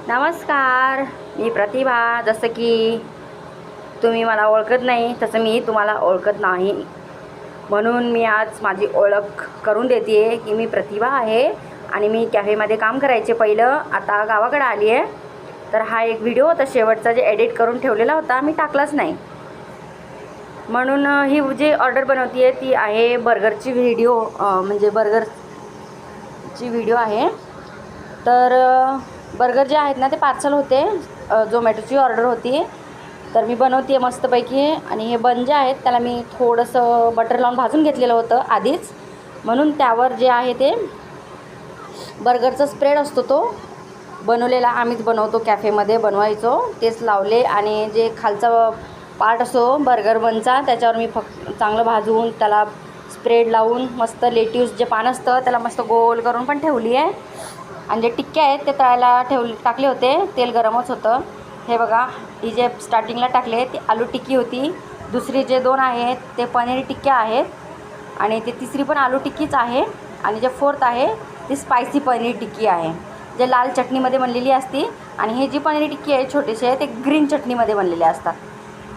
नमस्कार, मी प्रतिभा. जसं की तुम्ही मला ओळखत नाही तसं मी तुम्हाला ओळखत नाही, म्हणून मी आज माझी ओळख करून देते आहे की मी प्रतिभा आहे आणि मी कॅफेमध्ये काम करायचे पहिलं. आता गावाकडे आली आहे. तर हा एक व्हिडिओ होता शेवटचा, जे एडिट करून ठेवलेला होता, मी टाकलाच नाही. म्हणून ही जी ऑर्डर बनवते आहे ती आहे बर्गरची व्हिडिओ, म्हणजे बर्गरची व्हिडिओ आहे. तर बर्गर जे आहेत ना ते पार्सल होते, झोमॅटोची ऑर्डर होती. तर मी बनवते आहे मस्तपैकी. आणि हे बन जे आहेत त्याला मी थोडंसं बटर लावून भाजून घेतलेलं होतं आधीच, म्हणून त्यावर जे आहे ते बर्गरचा स्प्रेड असतो तो बनवलेला आम्हीच बनवतो, कॅफेमध्ये बनवायचो तेच लावले. आणि जे खालचा पार्ट असतो बर्गर बनचा त्याच्यावर मी फक्त चांगलं भाजून त्याला स्प्रेड लावून मस्त लेट्यूस जे पान असतं त्याला मस्त गोल करून पण ठेवली आहे. आणि जे टिक्के आहेत ते तळायला टाकले होते, तेल गरमच होतं. हे बघा, ही जे स्टार्टिंगला टाकले ती आलू टिक्की होती. दुसरी जे दोन आहेत ते पनीर टिक्क्या आहेत. आणि ते तिसरी पण आलू टिक्कीच आहे. आणि जे फोर्थ आहे ती स्पायसी पनीर टिक्की आहे, जे लाल चटणीमध्ये बनलेली असती. आणि हे जी पनीर टिक्की आहे छोटेसे ते ग्रीन चटणीमध्ये बनलेले असतात.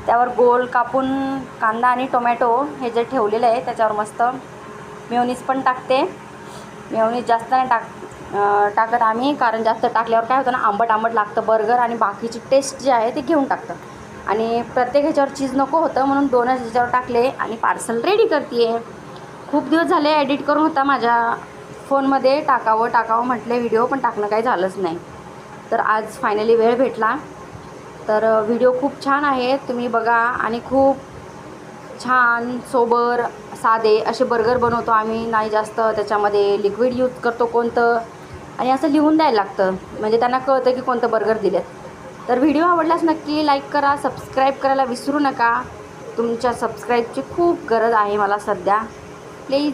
त्यावर गोल कापून कांदा आणि टोमॅटो हे जे ठेवलेलं आहे त्याच्यावर मस्त मेयोनीज पण टाकते. मेयोनीज जास्त नाही टाकत आम्ही, कारण जास्त टाकल्यावर काय होतं ना, आंबट लागतं बर्गर आणि बाकीची टेस्ट जी आहे ती घेऊन टाकतं. आणि प्रत्येक ह्याच्यावर चीज नको होतं म्हणून दोनच ह्याच्यावर टाकले आणि पार्सल रेडी करते आहे. खूप दिवस झाले एडिट करून होता माझ्या फोनमध्ये, टाकावं म्हटले व्हिडिओ, पण टाकणं काही झालंच नाही. तर आज फायनली वेळ भेटला. तर व्हिडिओ खूप छान आहे, तुम्ही बघा. आणि खूप छान सोबर साधे असे बर्गर बनवतो आम्ही. नाही जास्त त्याच्यामध्ये लिक्विड यूज करतो कोणतं, आणि असं लिहून द्यायला लागतं म्हणजे त्यांना कळतं की कोणतं बर्गर दिलेत. तर व्हिडिओ आवडल्यास नक्की लाईक करा, सबस्क्राईब करायला विसरू नका. तुमच्या सबस्क्राईबची खूप गरज आहे मला सध्या, प्लीज.